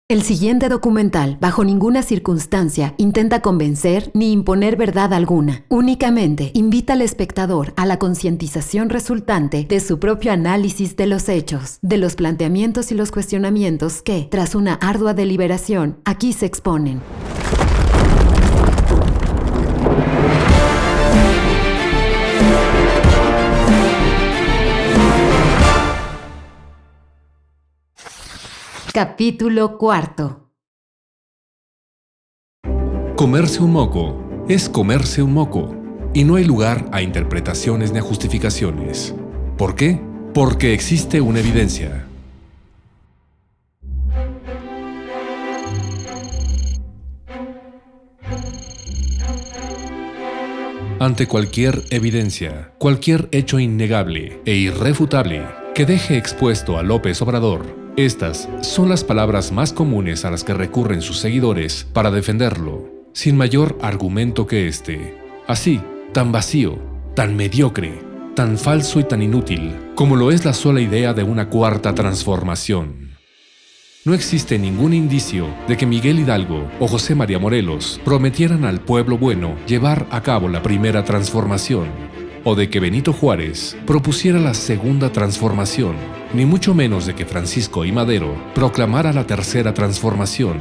El siguiente documental, bajo ninguna circunstancia, intenta convencer ni imponer verdad alguna. Únicamente invita al espectador a la concientización resultante de su propio análisis de los hechos, de los planteamientos y los cuestionamientos que, tras una ardua deliberación, aquí se exponen. Capítulo 4. Comerse un moco es comerse un moco, y no hay lugar a interpretaciones ni a justificaciones. ¿Por qué? Porque existe una evidencia. Ante cualquier evidencia, cualquier hecho innegable e irrefutable que deje expuesto a López Obrador, estas son las palabras más comunes a las que recurren sus seguidores para defenderlo, sin mayor argumento que este. Así, tan vacío, tan mediocre, tan falso y tan inútil como lo es la sola idea de una cuarta transformación. No existe ningún indicio de que Miguel Hidalgo o José María Morelos prometieran al pueblo bueno llevar a cabo la primera transformación, o de que Benito Juárez propusiera la segunda transformación, ni mucho menos de que Francisco I. Madero proclamara la tercera transformación.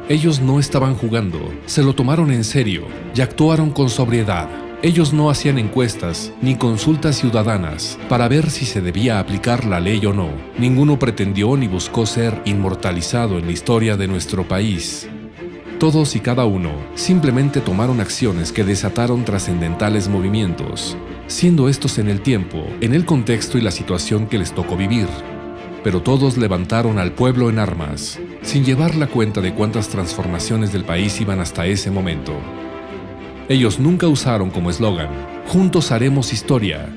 Ellos no estaban jugando, se lo tomaron en serio y actuaron con sobriedad. Ellos no hacían encuestas ni consultas ciudadanas para ver si se debía aplicar la ley o no. Ninguno pretendió ni buscó ser inmortalizado en la historia de nuestro país. Todos y cada uno simplemente tomaron acciones que desataron trascendentales movimientos, siendo estos en el tiempo, en el contexto y la situación que les tocó vivir. Pero todos levantaron al pueblo en armas, sin llevar la cuenta de cuántas transformaciones del país iban hasta ese momento. Ellos nunca usaron como eslogan, "Juntos haremos historia".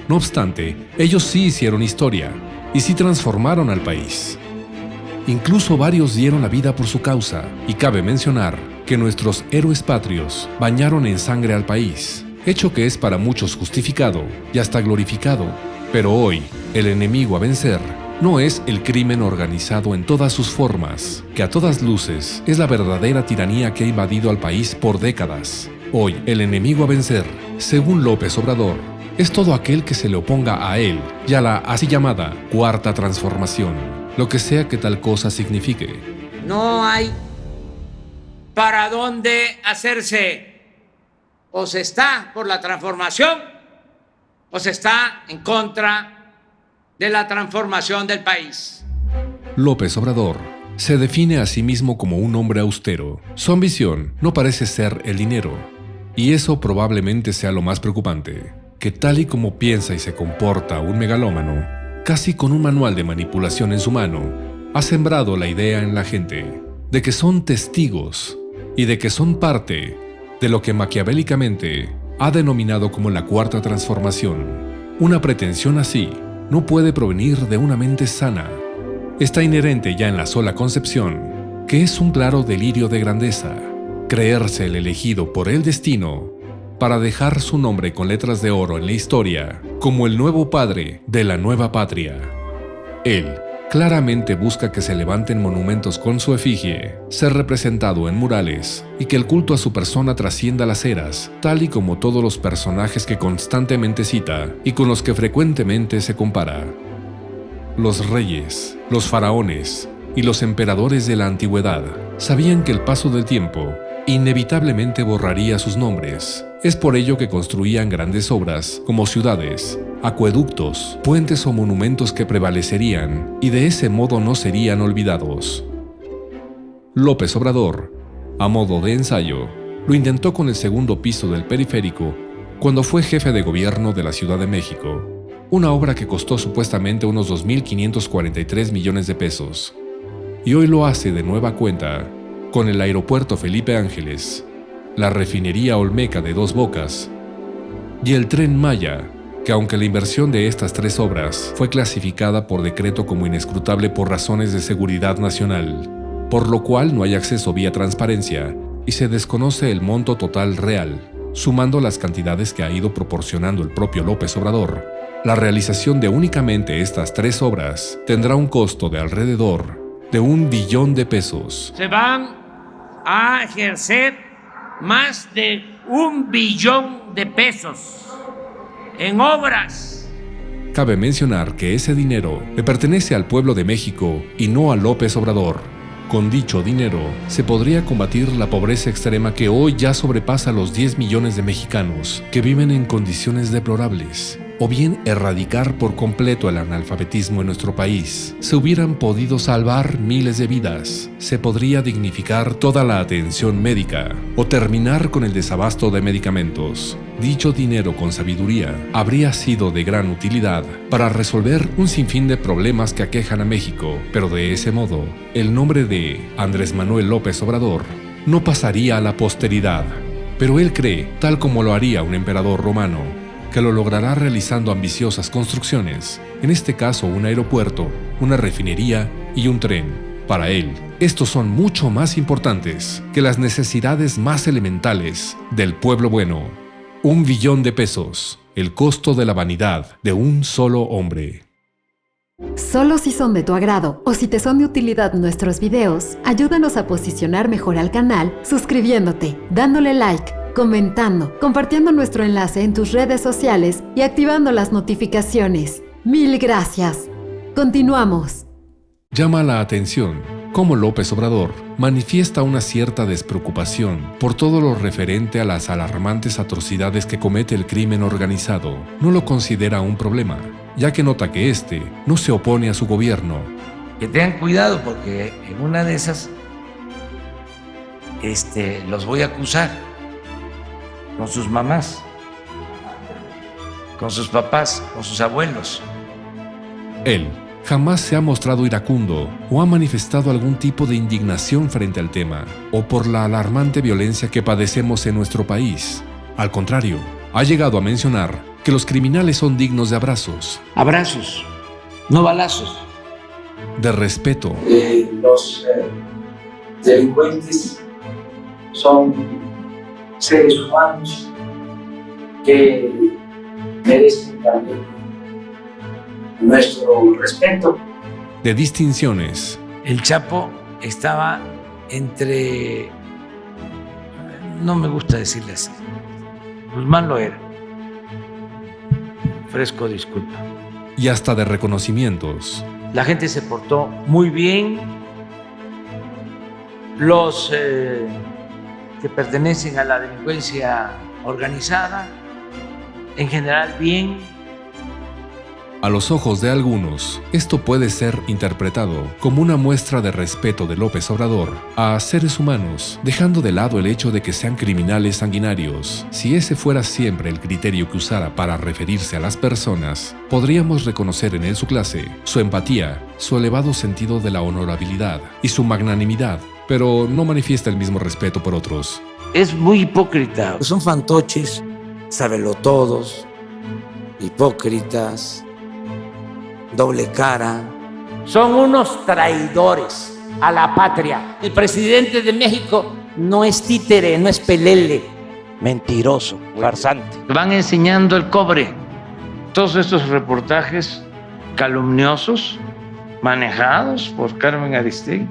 No obstante, ellos sí hicieron historia, y sí transformaron al país. Incluso varios dieron la vida por su causa, y cabe mencionar que nuestros héroes patrios bañaron en sangre al país, hecho que es para muchos justificado y hasta glorificado. Pero hoy, el enemigo a vencer no es el crimen organizado en todas sus formas, que a todas luces es la verdadera tiranía que ha invadido al país por décadas. Hoy, el enemigo a vencer, según López Obrador, es todo aquel que se le oponga a él y a la así llamada Cuarta Transformación, lo que sea que tal cosa signifique. No hay para dónde hacerse. O se está por la transformación o se está en contra de la transformación del país. López Obrador se define a sí mismo como un hombre austero. Su ambición no parece ser el dinero, y eso probablemente sea lo más preocupante, que tal y como piensa y se comporta un megalómano, casi con un manual de manipulación en su mano, ha sembrado la idea en la gente de que son testigos y de que son parte de lo que maquiavélicamente ha denominado como la Cuarta Transformación. Una pretensión así no puede provenir de una mente sana. Está inherente ya en la sola concepción, que es un claro delirio de grandeza, creerse el elegido por el destino para dejar su nombre con letras de oro en la historia como el nuevo padre de la nueva patria. Él claramente busca que se levanten monumentos con su efigie, ser representado en murales y que el culto a su persona trascienda las eras, tal y como todos los personajes que constantemente cita y con los que frecuentemente se compara. Los reyes, los faraones y los emperadores de la antigüedad sabían que el paso del tiempo inevitablemente borraría sus nombres. Es por ello que construían grandes obras como ciudades, acueductos, puentes o monumentos que prevalecerían y de ese modo no serían olvidados. López Obrador, a modo de ensayo, lo intentó con el segundo piso del periférico cuando fue jefe de gobierno de la Ciudad de México, una obra que costó supuestamente unos 2.543 millones de pesos. Y hoy lo hace de nueva cuenta con el aeropuerto Felipe Ángeles, la refinería Olmeca de Dos Bocas y el Tren Maya, que aunque la inversión de estas tres obras fue clasificada por decreto como inescrutable por razones de seguridad nacional, por lo cual no hay acceso vía transparencia y se desconoce el monto total real, sumando las cantidades que ha ido proporcionando el propio López Obrador, la realización de únicamente estas tres obras tendrá un costo de alrededor de 1 billón de pesos. Se van a ejercer más de 1 billón de pesos en obras. Cabe mencionar que ese dinero le pertenece al pueblo de México y no a López Obrador. Con dicho dinero se podría combatir la pobreza extrema que hoy ya sobrepasa los 10 millones de mexicanos que viven en condiciones deplorables, o bien erradicar por completo el analfabetismo en nuestro país. Se hubieran podido salvar miles de vidas, se podría dignificar toda la atención médica o terminar con el desabasto de medicamentos. Dicho dinero con sabiduría habría sido de gran utilidad para resolver un sinfín de problemas que aquejan a México, pero de ese modo, el nombre de Andrés Manuel López Obrador no pasaría a la posteridad. Pero él cree, tal como lo haría un emperador romano, que lo logrará realizando ambiciosas construcciones, en este caso un aeropuerto, una refinería y un tren. Para él, estos son mucho más importantes que las necesidades más elementales del pueblo bueno. 1 billón de pesos, el costo de la vanidad de un solo hombre. Solo si son de tu agrado o si te son de utilidad nuestros videos, ayúdanos a posicionar mejor al canal suscribiéndote, dándole like, comentando, compartiendo nuestro enlace en tus redes sociales y activando las notificaciones. ¡Mil gracias! Continuamos. Llama la atención cómo López Obrador manifiesta una cierta despreocupación por todo lo referente a las alarmantes atrocidades que comete el crimen organizado. No lo considera un problema, ya que nota que éste no se opone a su gobierno. Que tengan cuidado porque en una de esas los voy a acusar con sus mamás, con sus papás, con sus abuelos. Él jamás se ha mostrado iracundo o ha manifestado algún tipo de indignación frente al tema o por la alarmante violencia que padecemos en nuestro país. Al contrario, ha llegado a mencionar que los criminales son dignos de abrazos. Abrazos, no balazos. De respeto. Los delincuentes son seres humanos que merecen también nuestro respeto. De distinciones. El Chapo estaba entre, no me gusta decirle así, Guzmán lo era. Ofrezco disculpa. Y hasta de reconocimientos. La gente se portó muy bien. Los que pertenecen a la delincuencia organizada, en general bien. A los ojos de algunos, esto puede ser interpretado como una muestra de respeto de López Obrador a seres humanos, dejando de lado el hecho de que sean criminales sanguinarios. Si ese fuera siempre el criterio que usara para referirse a las personas, podríamos reconocer en él su clase, su empatía, su elevado sentido de la honorabilidad y su magnanimidad, pero no manifiesta el mismo respeto por otros. Es muy hipócrita. Son fantoches, sabelotodos, hipócritas, doble cara. Son unos traidores a la patria. El presidente de México no es títere, no es pelele. Mentiroso, farsante. Van enseñando el cobre. Todos estos reportajes calumniosos manejados por Carmen Aristegui.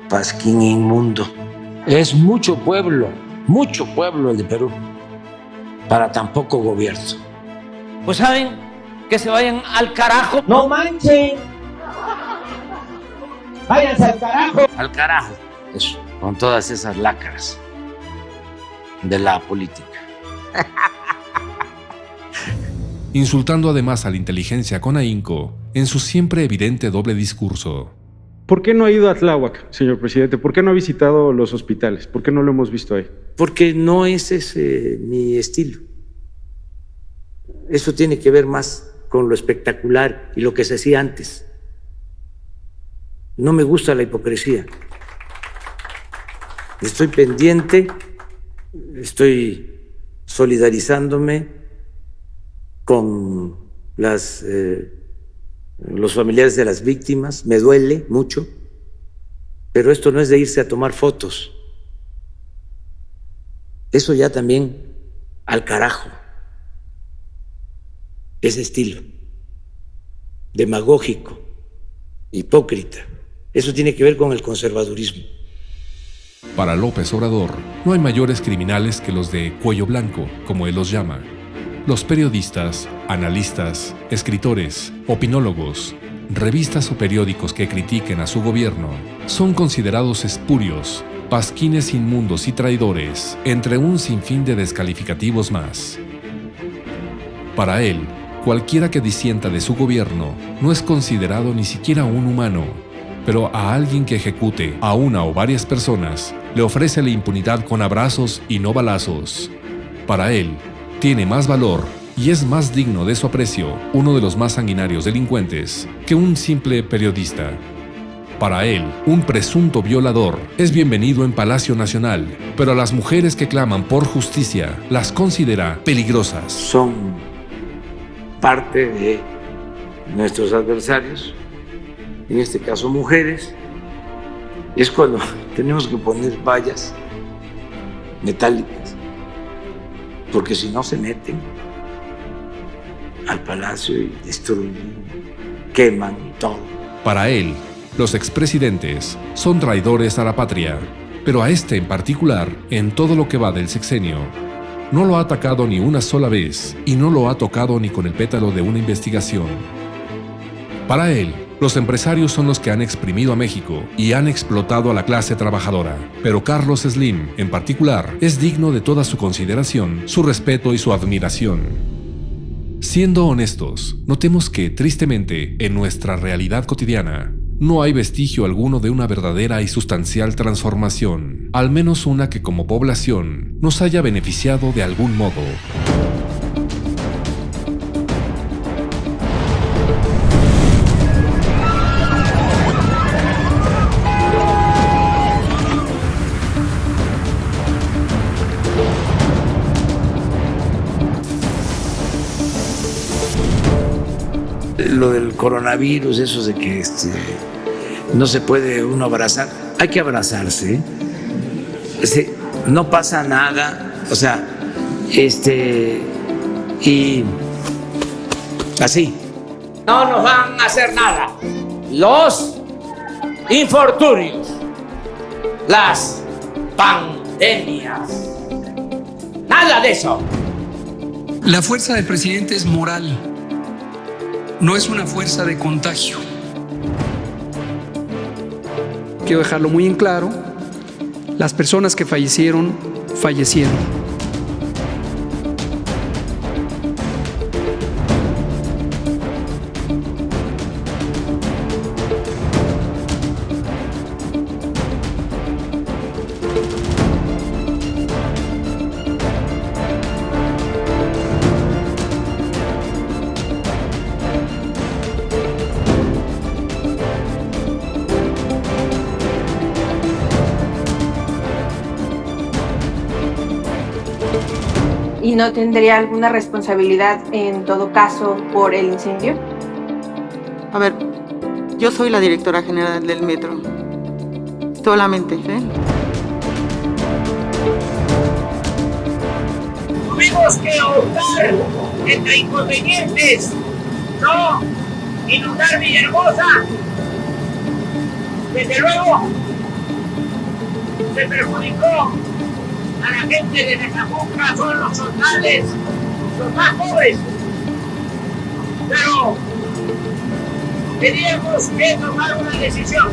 Pasquín inmundo. Es mucho pueblo el de Perú para tan poco gobierno. Pues saben, que se vayan al carajo. ¡No manchen! ¡Váyanse al carajo! Al carajo. Eso, con todas esas lacras de la política. Insultando además a la inteligencia con ahínco en su siempre evidente doble discurso. ¿Por qué no ha ido a Tláhuac, señor presidente? ¿Por qué no ha visitado los hospitales? ¿Por qué no lo hemos visto ahí? Porque no es ese mi estilo. Eso tiene que ver más con lo espectacular y lo que se hacía antes. No me gusta la hipocresía. Estoy pendiente, estoy solidarizándome con los familiares de las víctimas. Me duele mucho, pero esto no es de irse a tomar fotos. Eso ya también al carajo. Ese estilo demagógico, hipócrita, Eso tiene que ver con el conservadurismo. Para López Obrador, no hay mayores criminales que los de cuello blanco, como él los llama. Los periodistas, analistas, escritores, opinólogos, revistas o periódicos que critiquen a su gobierno son considerados espurios, pasquines inmundos y traidores, entre un sinfín de descalificativos más. Para él, cualquiera que disienta de su gobierno no es considerado ni siquiera un humano, pero a alguien que ejecute a una o varias personas le ofrece la impunidad con abrazos y no balazos. Para él, tiene más valor y es más digno de su aprecio uno de los más sanguinarios delincuentes que un simple periodista. Para él, un presunto violador es bienvenido en Palacio Nacional, pero a las mujeres que claman por justicia las considera peligrosas. Son parte de nuestros adversarios, en este caso mujeres. Es cuando tenemos que poner vallas metálicas, porque si no se meten al palacio y destruyen, queman todo. Para él, los expresidentes son traidores a la patria, pero a este en particular, en todo lo que va del sexenio, no lo ha atacado ni una sola vez y no lo ha tocado ni con el pétalo de una investigación. Para él, los empresarios son los que han exprimido a México y han explotado a la clase trabajadora, pero Carlos Slim, en particular, es digno de toda su consideración, su respeto y su admiración. Siendo honestos, notemos que, tristemente, en nuestra realidad cotidiana, no hay vestigio alguno de una verdadera y sustancial transformación, al menos una que como población nos haya beneficiado de algún modo. Lo del coronavirus, eso de que no se puede uno abrazar, hay que abrazarse. No pasa nada, o sea, y así. No nos van a hacer nada. Los infortunios, las pandemias, nada de eso. La fuerza del presidente es moral, no es una fuerza de contagio. Quiero dejarlo muy en claro, las personas que fallecieron, fallecieron. ¿Y no tendría alguna responsabilidad en todo caso por el incendio? A ver, yo soy la directora general del metro. Solamente, Tuvimos que optar entre inconvenientes, no inundar Villahermosa. Desde luego, se perjudicó a la gente de Nezahualcóyotl, son los soldades, los más pobres. Pero teníamos que tomar una decisión.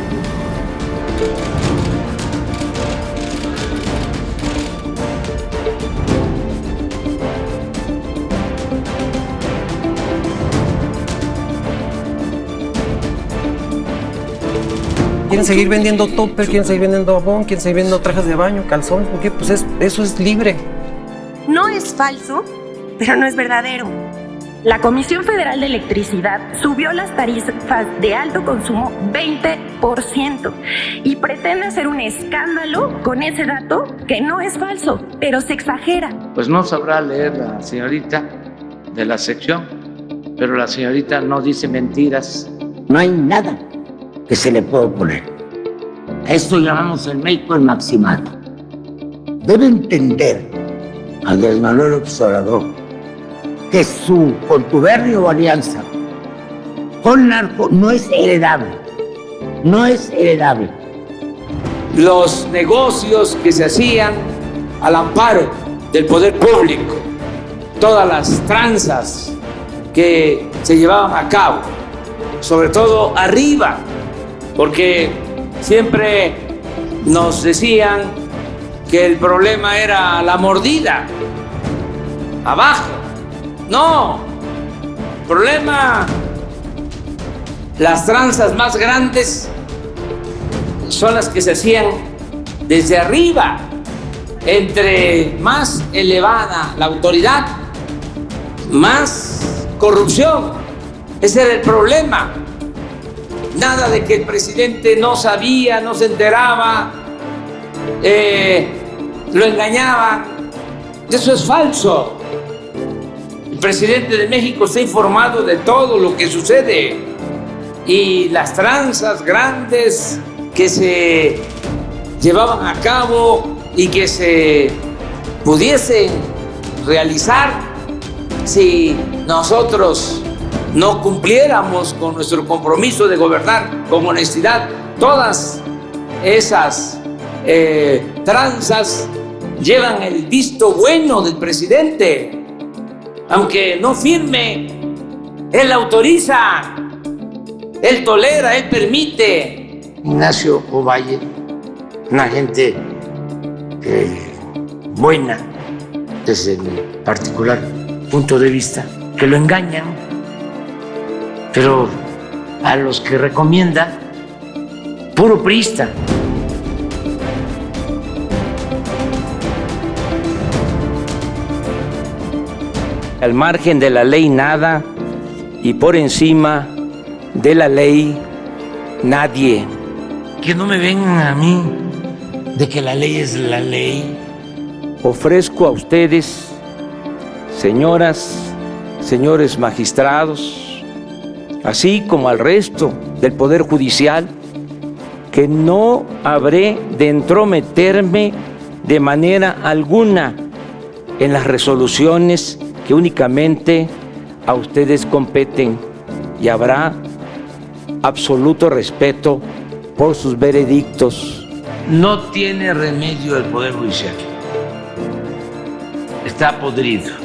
Quieren seguir vendiendo topper, quieren seguir vendiendo abón, quieren seguir vendiendo trajes de baño, calzones, porque pues eso es libre. No es falso, pero no es verdadero. La Comisión Federal de Electricidad subió las tarifas de alto consumo 20% y pretende hacer un escándalo con ese dato que no es falso, pero se exagera. Pues no sabrá leer la señorita de la sección, pero la señorita no dice mentiras. No hay nada que se le pueda oponer. A esto llamamos en México el maximato. Debe entender Andrés Manuel López Obrador que su contubernio o alianza con narco no es heredable. no es heredable. Los negocios que se hacían al amparo del poder público, todas las tranzas que se llevaban a cabo, sobre todo arriba, porque siempre nos decían que el problema era la mordida, abajo. No, el problema, las tranzas más grandes son las que se hacían desde arriba. Entre más elevada la autoridad, más corrupción. Ese era el problema. Nada de que el presidente no sabía, no se enteraba, lo engañaban. Eso es falso. El presidente de México está informado de todo lo que sucede, y las tranzas grandes que se llevaban a cabo y que se pudiesen realizar si nosotros no cumpliéramos con nuestro compromiso de gobernar con honestidad. Todas esas tranzas llevan el visto bueno del presidente. Aunque no firme, él autoriza, él tolera, él permite. Ignacio Ovalle, una gente buena desde mi particular punto de vista, que lo engañan, pero a los que recomienda, puro priista. Al margen de la ley nada, y por encima de la ley nadie. Que no me vengan a mí de que la ley es la ley. Ofrezco a ustedes, señoras, señores magistrados, así como al resto del Poder Judicial, que no habré de entrometerme de manera alguna en las resoluciones que únicamente a ustedes competen, y habrá absoluto respeto por sus veredictos. No tiene remedio el Poder Judicial. Está podrido.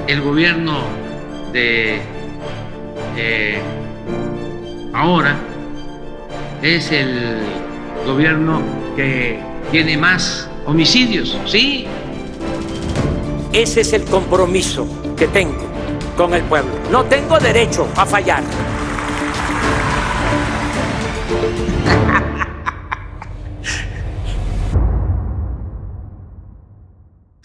El gobierno de ahora es el gobierno que tiene más homicidios, ¿sí? Ese es el compromiso que tengo con el pueblo. No tengo derecho a fallar.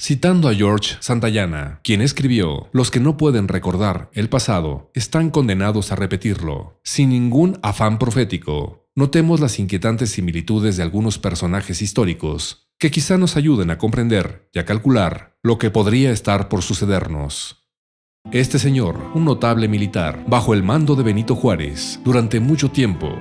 Citando a George Santayana, quien escribió: "Los que no pueden recordar el pasado están condenados a repetirlo". Sin ningún afán profético, notemos las inquietantes similitudes de algunos personajes históricos que quizá nos ayuden a comprender y a calcular lo que podría estar por sucedernos. Este señor, un notable militar, bajo el mando de Benito Juárez, durante mucho tiempo.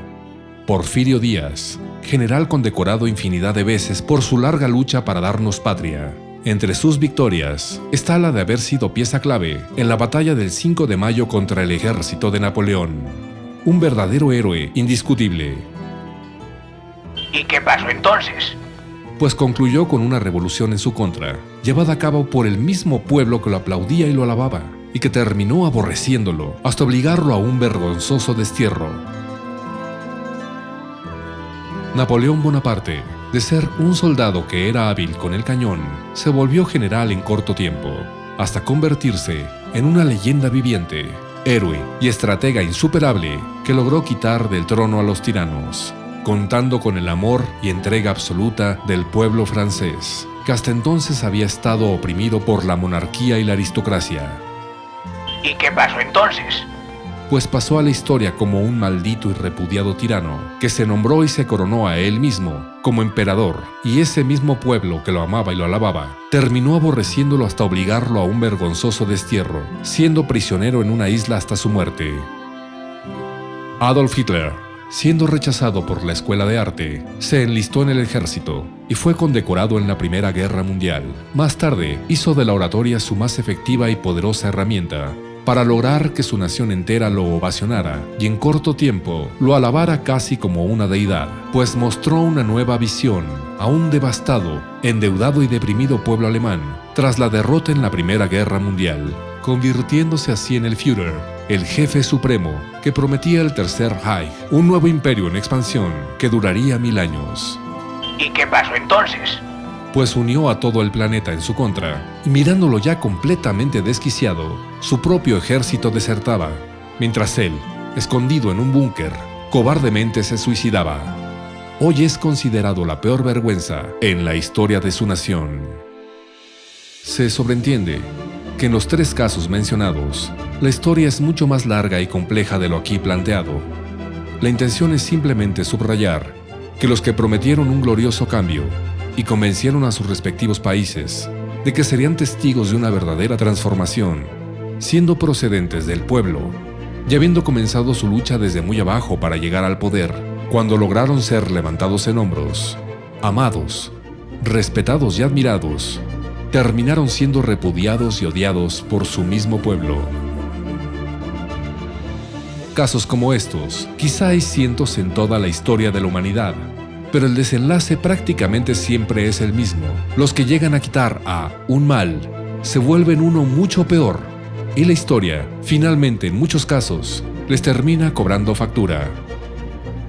Porfirio Díaz, general condecorado infinidad de veces por su larga lucha para darnos patria. Entre sus victorias está la de haber sido pieza clave en la batalla del 5 de mayo contra el ejército de Napoleón. Un verdadero héroe indiscutible. ¿Y qué pasó entonces? Pues concluyó con una revolución en su contra, llevada a cabo por el mismo pueblo que lo aplaudía y lo alababa, y que terminó aborreciéndolo hasta obligarlo a un vergonzoso destierro. Napoleón Bonaparte, de ser un soldado que era hábil con el cañón, se volvió general en corto tiempo, hasta convertirse en una leyenda viviente, héroe y estratega insuperable que logró quitar del trono a los tiranos, contando con el amor y entrega absoluta del pueblo francés, que hasta entonces había estado oprimido por la monarquía y la aristocracia. ¿Y qué pasó entonces? pues pasó a la historia como un maldito y repudiado tirano, que se nombró y se coronó a él mismo como emperador, y ese mismo pueblo que lo amaba y lo alababa, terminó aborreciéndolo hasta obligarlo a un vergonzoso destierro, siendo prisionero en una isla hasta su muerte. Adolf Hitler, siendo rechazado por la Escuela de Arte, se enlistó en el ejército y fue condecorado en la Primera Guerra Mundial. Más tarde, hizo de la oratoria su más efectiva y poderosa herramienta, para lograr que su nación entera lo ovacionara y en corto tiempo lo alabara casi como una deidad, pues mostró una nueva visión a un devastado, endeudado y deprimido pueblo alemán tras la derrota en la Primera Guerra Mundial, convirtiéndose así en el Führer, el jefe supremo que prometía el Tercer Reich, un nuevo imperio en expansión que duraría 1000 años. ¿Y qué pasó entonces? Pues unió a todo el planeta en su contra, y mirándolo ya completamente desquiciado, su propio ejército desertaba, mientras él, escondido en un búnker, cobardemente se suicidaba. Hoy es considerado la peor vergüenza en la historia de su nación. Se sobreentiende que en los 3 casos mencionados, la historia es mucho más larga y compleja de lo aquí planteado. La intención es simplemente subrayar que los que prometieron un glorioso cambio y convencieron a sus respectivos países de que serían testigos de una verdadera transformación, siendo procedentes del pueblo y habiendo comenzado su lucha desde muy abajo para llegar al poder, cuando lograron ser levantados en hombros, amados, respetados y admirados, terminaron siendo repudiados y odiados por su mismo pueblo. Casos como estos, quizá hay cientos en toda la historia de la humanidad, pero el desenlace prácticamente siempre es el mismo. Los que llegan a quitar a un mal se vuelven uno mucho peor, y la historia, finalmente en muchos casos, les termina cobrando factura.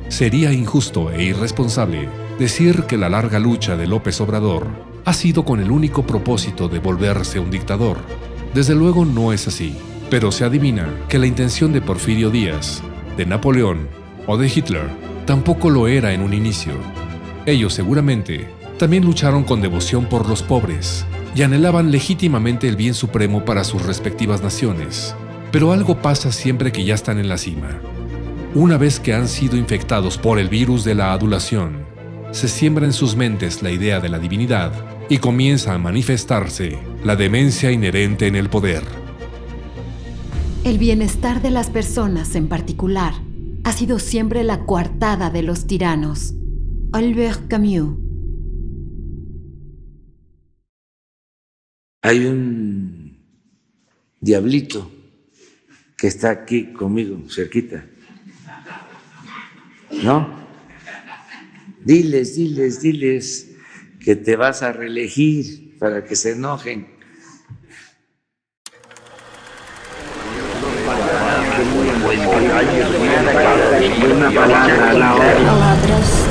Sería injusto e irresponsable decir que la larga lucha de López Obrador ha sido con el único propósito de volverse un dictador. Desde luego no es así, pero se adivina que la intención de Porfirio Díaz, de Napoleón o de Hitler tampoco lo era en un inicio. Ellos seguramente también lucharon con devoción por los pobres y anhelaban legítimamente el bien supremo para sus respectivas naciones. Pero algo pasa siempre que ya están en la cima. Una vez que han sido infectados por el virus de la adulación, se siembra en sus mentes la idea de la divinidad y comienza a manifestarse la demencia inherente en el poder. El bienestar de las personas en particular ha sido siempre la coartada de los tiranos. Albert Camus. Hay un diablito que está aquí conmigo, cerquita. ¿No? Diles que te vas a reelegir para que se enojen. Palabras